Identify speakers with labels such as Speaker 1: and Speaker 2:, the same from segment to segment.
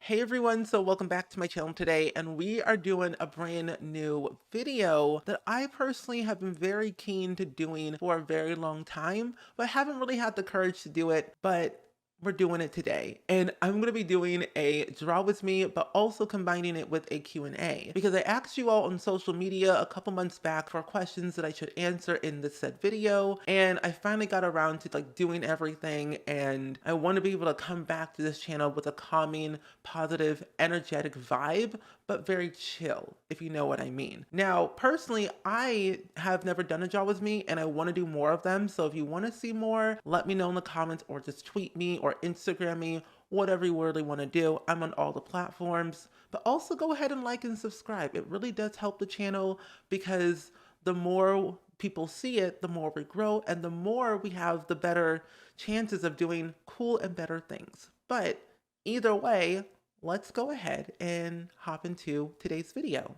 Speaker 1: Hey everyone, so welcome back to my channel today, and we are doing a brand new video that I personally have been very keen to doing for a very long time, but haven't really had the courage to do it, but we're doing it today. And I'm going to be doing a draw with me, but also combining it with a Q&A, because I asked you all on social media a couple months back for questions that I should answer in this said video, and I finally got around to doing everything, and I want to be able to come back to this channel with a calming, positive, energetic vibe, but very chill, if you know what I mean. Now, personally, I have never done a draw with me, and I want to do more of them. So if you want to see more, let me know in the comments, or just tweet me or Instagram me, whatever you really want to do. I'm on all the platforms, but also go ahead and like and subscribe. It really does help the channel, because the more people see it, the more we grow, and the more we have, the better chances of doing cool and better things. But either way, let's go ahead and hop into today's video.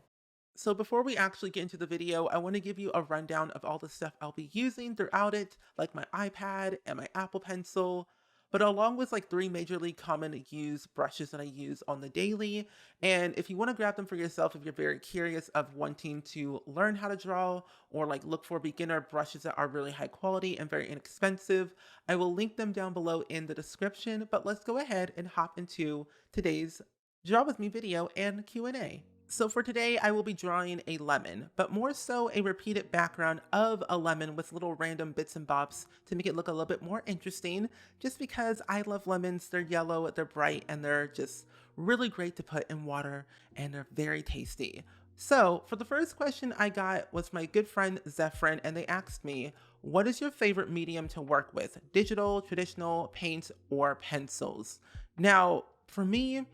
Speaker 1: So before we actually get into the video, I want to give you a rundown of all the stuff I'll be using throughout it, like my iPad and my Apple Pencil, but along with three majorly common used brushes that I use on the daily. And if you want to grab them for yourself, if you're very curious of wanting to learn how to draw, or look for beginner brushes that are really high quality and very inexpensive, I will link them down below in the description. But let's go ahead and hop into today's draw with me video and Q&A. So for today, I will be drawing a lemon, but more so a repeated background of a lemon with little random bits and bobs to make it look a little bit more interesting, just because I love lemons. They're yellow, they're bright, and they're just really great to put in water, and they're very tasty. So for the first question I got was my good friend Zephyrin, and they asked me, what is your favorite medium to work with? Digital, traditional, paints, or pencils? Now, for me,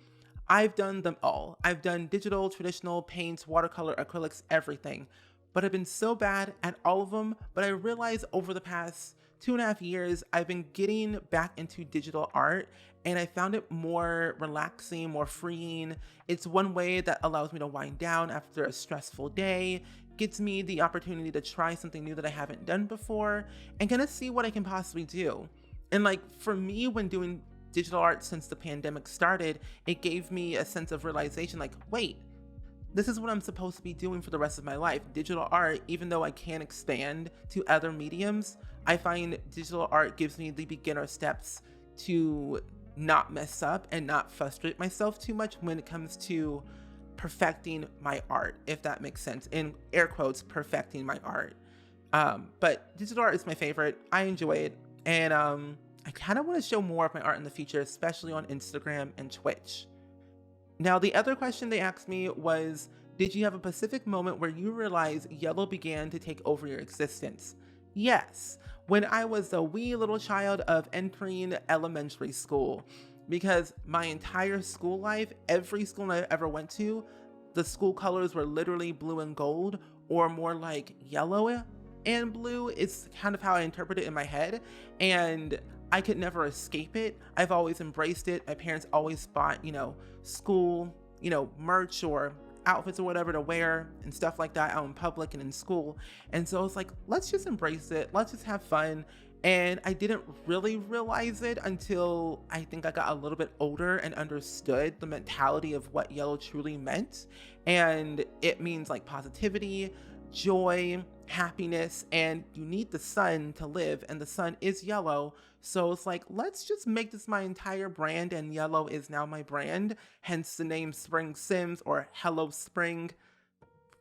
Speaker 1: I've done them all. I've done digital, traditional, paints, watercolor, acrylics, everything. But I've been so bad at all of them. But I realized over the past 2.5 years, I've been getting back into digital art, and I found it more relaxing, more freeing. It's one way that allows me to wind down after a stressful day, gets me the opportunity to try something new that I haven't done before, and kind of see what I can possibly do. And for me, when doing digital art since the pandemic started, it gave me a sense of realization, wait, this is what I'm supposed to be doing for the rest of my life. Digital art, even though I can expand to other mediums, I find digital art gives me the beginner steps to not mess up and not frustrate myself too much when it comes to perfecting my art, if that makes sense. In air quotes, perfecting my art. But digital art is my favorite. I enjoy it. And I kind of want to show more of my art in the future, especially on Instagram and Twitch. Now, the other question they asked me was, did you have a specific moment where you realized yellow began to take over your existence? Yes, when I was a wee little child of entering elementary school, because my entire school life, every school I ever went to, the school colors were literally blue and gold, or more like yellow and blue. It's kind of how I interpret it in my head, and I could never escape it. I've always embraced it. My parents always bought, school, merch or outfits or whatever to wear and stuff like that out in public and in school. And so it's let's just embrace it. Let's just have fun. And I didn't really realize it until I think I got a little bit older and understood the mentality of what yellow truly meant. And it means positivity, joy, happiness, and you need the sun to live, and the sun is yellow. So it's let's just make this my entire brand, and yellow is now my brand, hence the name springsims or hello spring.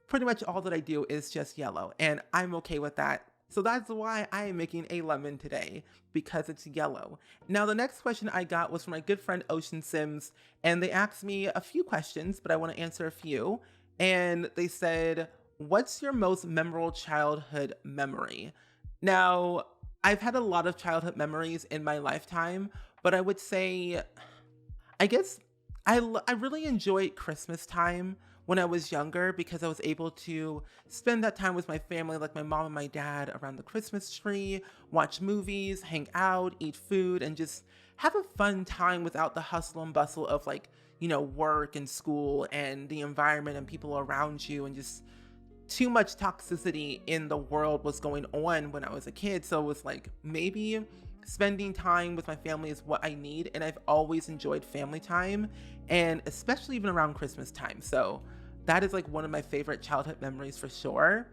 Speaker 1: Pretty much all that I do is just yellow, and I'm okay with that. So that's why I am making a lemon today, because it's yellow. Now, the next question I got was from my good friend Ocean Sims, and they asked me a few questions, but I want to answer a few. And they said, what's your most memorable childhood memory? Now, I've had a lot of childhood memories in my lifetime, but I would say, I guess I really enjoyed Christmas time when I was younger, because I was able to spend that time with my family, like my mom and my dad, around the Christmas tree, watch movies, hang out, eat food, and just have a fun time without the hustle and bustle of work and school and the environment and people around you, and just too much toxicity in the world was going on when I was a kid. So it was maybe spending time with my family is what I need, and I've always enjoyed family time, and especially even around Christmas time. So that is like one of my favorite childhood memories for sure.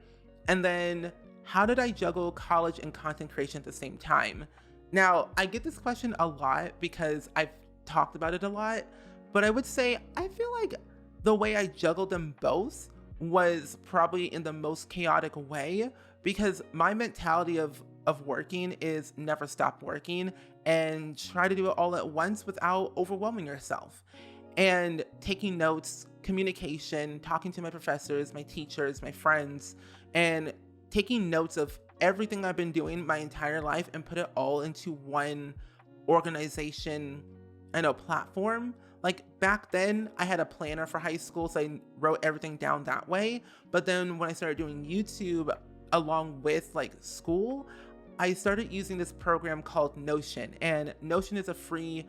Speaker 1: And then, how did I juggle college and content creation at the same time? Now, I get this question a lot because I've talked about it a lot, but I would say I feel like the way I juggled them both was probably in the most chaotic way, because my mentality of working is never stop working and try to do it all at once without overwhelming yourself. And taking notes, communication, talking to my professors, my teachers, my friends, and taking notes of everything I've been doing my entire life and put it all into one organization and a platform. Like back then, I had a planner for high school, so I wrote everything down that way. But then when I started doing YouTube along with like school, I started using this program called Notion. And Notion is a free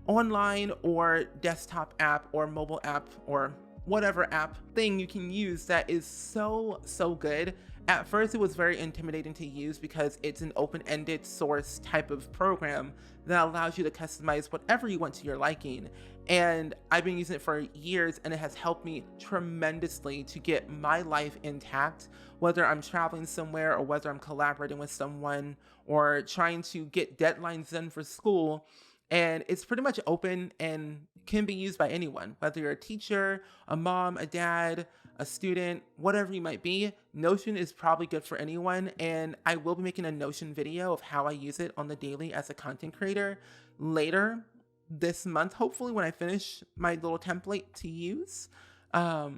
Speaker 1: online or desktop app or mobile app or whatever app thing you can use that is so good. At first, it was very intimidating to use because it's an open-ended source type of program that allows you to customize whatever you want to your liking. And I've been using it for years, and it has helped me tremendously to get my life intact, whether I'm traveling somewhere or whether I'm collaborating with someone or trying to get deadlines done for school. And it's pretty much open and can be used by anyone, whether you're a teacher, a mom, a dad, a student, whatever you might be. Notion is probably good for anyone. And I will be making a Notion video of how I use it on the daily as a content creator later this month, hopefully, when I finish my little template to use. But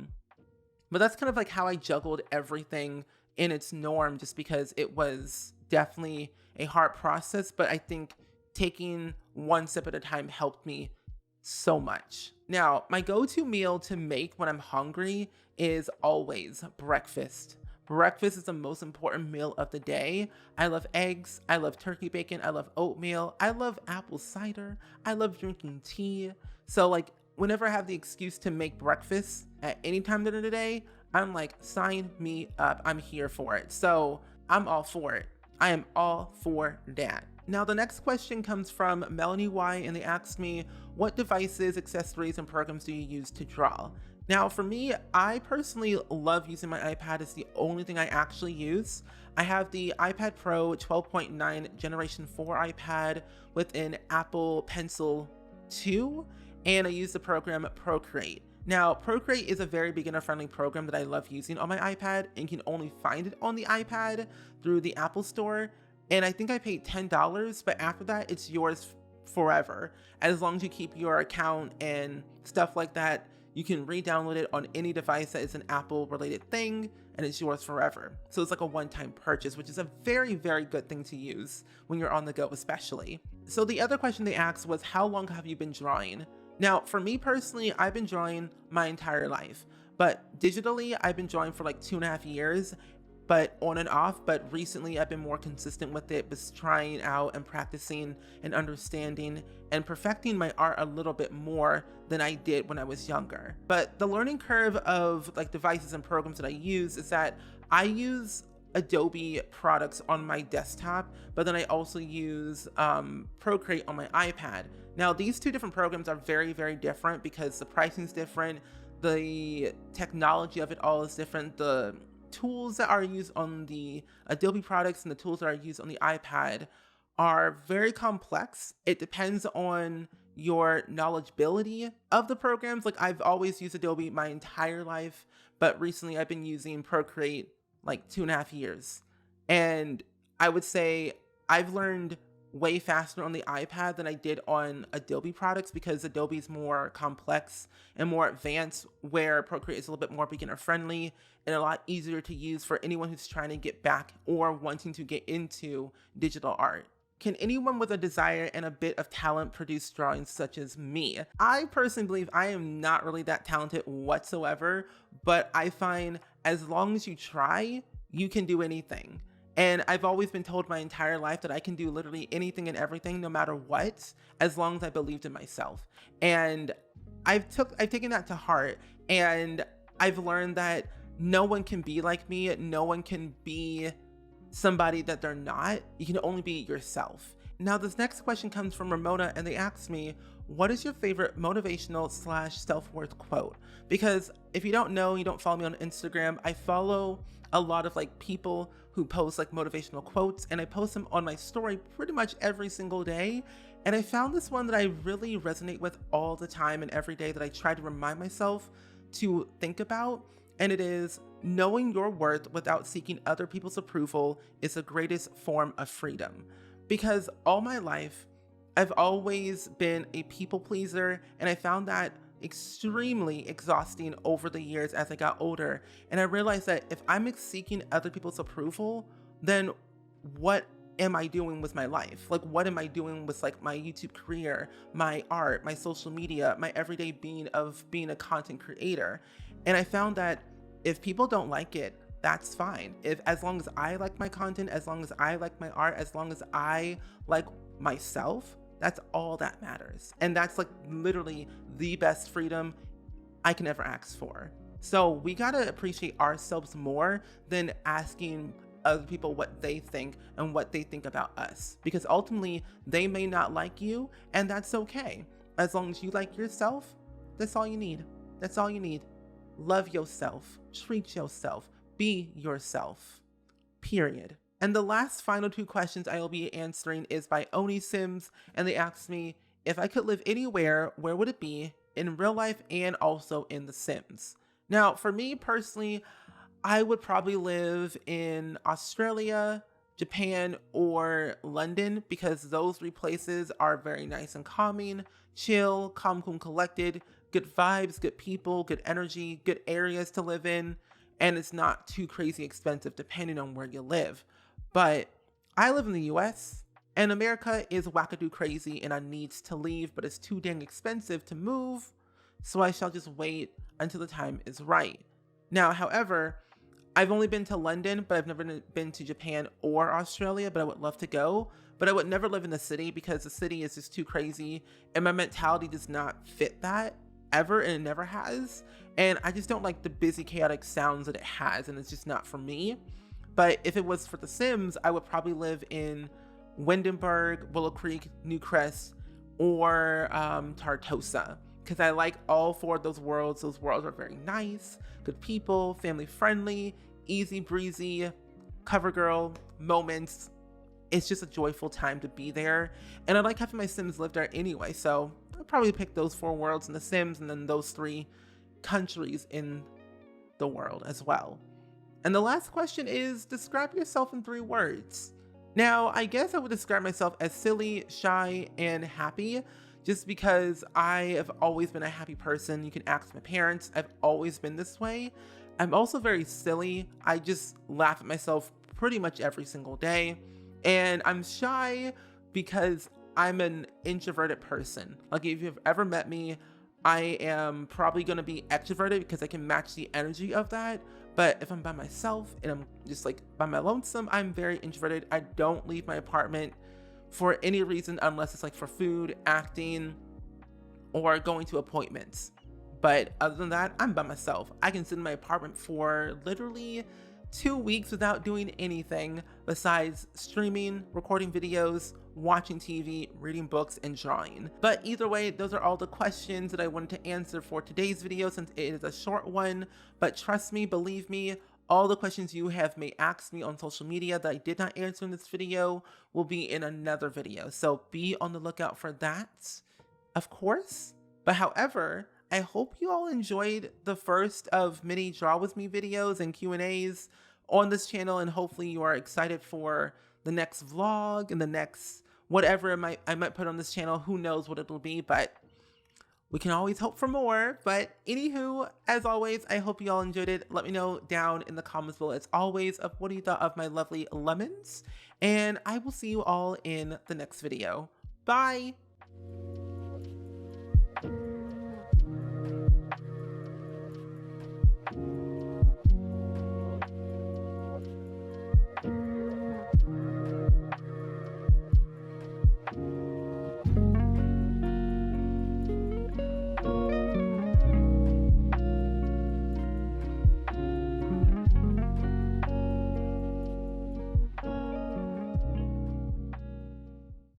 Speaker 1: that's kind of like how I juggled everything in its norm, just because it was definitely a hard process. But I think taking one step at a time helped me so much. Now, my go-to meal to make when I'm hungry is always breakfast. Breakfast is the most important meal of the day. I love eggs. I love turkey bacon. I love oatmeal. I love apple cider. I love drinking tea. So like whenever I have the excuse to make breakfast at any time during the day, I'm like, sign me up. I'm here for it. So I'm all for it. I am all for that. Now, the next question comes from Melanie Y, and they asked me, what devices, accessories, and programs do you use to draw? Now, for me, I personally love using my iPad. It's the only thing I actually use. I have the iPad Pro 12.9 Generation 4 iPad with an Apple Pencil 2, and I use the program Procreate. Now, Procreate is a very beginner-friendly program that I love using on my iPad, and can only find it on the iPad through the Apple Store. And I think I paid $10, but after that, it's yours forever. As long as you keep your account and stuff like that, you can re-download it on any device that is an Apple-related thing, and it's yours forever. So it's like a one-time purchase, which is a very, very good thing to use when you're on the go, especially. So the other question they asked was, how long have you been drawing? Now, for me personally, I've been drawing my entire life, but digitally, I've been drawing for like 2.5 years, but on and off. But recently I've been more consistent with it, just trying out and practicing and understanding and perfecting my art a little bit more than I did when I was younger. But the learning curve of like devices and programs that I use is that I use Adobe products on my desktop, but then I also use Procreate on my iPad. Now, these two different programs are very, very different because the pricing is different, the technology of it all is different, the tools that are used on the Adobe products and the tools that are used on the iPad are very complex. It depends on your knowledgeability of the programs. Like, I've always used Adobe my entire life, but recently I've been using Procreate like 2.5 years. And I would say I've learned way faster on the iPad than I did on Adobe products, because Adobe is more complex and more advanced, where Procreate is a little bit more beginner friendly and a lot easier to use for anyone who's trying to get back or wanting to get into digital art. Can anyone with a desire and a bit of talent produce drawings such as me? I personally believe I am not really that talented whatsoever, but I find as long as you try, you can do anything. And I've always been told my entire life that I can do literally anything and everything, no matter what, as long as I believed in myself. And I've taken that to heart, and I've learned that no one can be like me. No one can be somebody that they're not. You can only be yourself. Now, this next question comes from Ramona, and they asked me, what is your favorite motivational / self-worth quote? Because if you don't know, you don't follow me on Instagram, I follow a lot of like people who post like motivational quotes, and I post them on my story pretty much every single day. And I found this one that I really resonate with all the time and every day that I try to remind myself to think about. And it is, knowing your worth without seeking other people's approval is the greatest form of freedom. Because all my life, I've always been a people pleaser, and I found that extremely exhausting over the years as I got older. And I realized that if I'm seeking other people's approval, then what am I doing with my life? Like, what am I doing with like my YouTube career, my art, my social media, my everyday being of being a content creator? And I found that if people don't like it, that's fine. As long as I like my content, as long as I like my art, as long as I like myself, that's all that matters. And that's like literally the best freedom I can ever ask for. So we gotta appreciate ourselves more than asking other people what they think and what they think about us. Because ultimately, they may not like you, and that's okay. As long as you like yourself, that's all you need. That's all you need. Love yourself, treat yourself, be yourself, period. And the last final two questions I will be answering is by Oni Sims, and they asked me, if I could live anywhere, where would it be, in real life and also in The Sims? Now, for me personally, I would probably live in Australia, Japan, or London, because those three places are very nice and calming, chill, calm, cool, collected, good vibes, good people, good energy, good areas to live in, and it's not too crazy expensive depending on where you live. But I live in the US, and America is wackadoo crazy, and I need to leave, but it's too dang expensive to move, so I shall just wait until the time is right. Now, however, I've only been to London, but I've never been to Japan or Australia, but I would love to go. But I would never live in the city because the city is just too crazy, and my mentality does not fit that ever, and it never has. And I just don't like the busy, chaotic sounds that it has, and it's just not for me. But if it was for The Sims, I would probably live in Windenburg, Willow Creek, Newcrest, or Tartosa, because I like all four of those worlds. Those worlds are very nice, good people, family friendly, easy breezy, cover girl moments. It's just a joyful time to be there. And I like having my Sims live there anyway, so I'll probably pick those four worlds in The Sims, and then those three countries in the world as well. And the last question is, describe yourself in 3 words. Now, I guess I would describe myself as silly, shy, and happy, just because I have always been a happy person. You can ask my parents, I've always been this way. I'm also very silly. I just laugh at myself pretty much every single day. And I'm shy because I'm an introverted person. Like, if you've ever met me, I am probably going to be extroverted because I can match the energy of that. But if I'm by myself and I'm just like by my lonesome, I'm very introverted. I don't leave my apartment for any reason unless it's like for food, acting, or going to appointments. But other than that, I'm by myself. I can sit in my apartment for literally 2 weeks without doing anything besides streaming, recording videos, watching TV, reading books, and drawing. But either way, those are all the questions that I wanted to answer for today's video, since it is a short one. But trust me, believe me, all the questions you may asked me on social media that I did not answer in this video will be in another video. So be on the lookout for that, of course. But however, I hope you all enjoyed the first of many Draw With Me videos and Q&As on this channel, and hopefully you are excited for the next vlog and the next whatever I might put on this channel. Who knows what it'll be, but we can always hope for more. But anywho, as always, I hope you all enjoyed it. Let me know down in the comments below, as always, of what you thought of my lovely lemons, and I will see you all in the next video. Bye!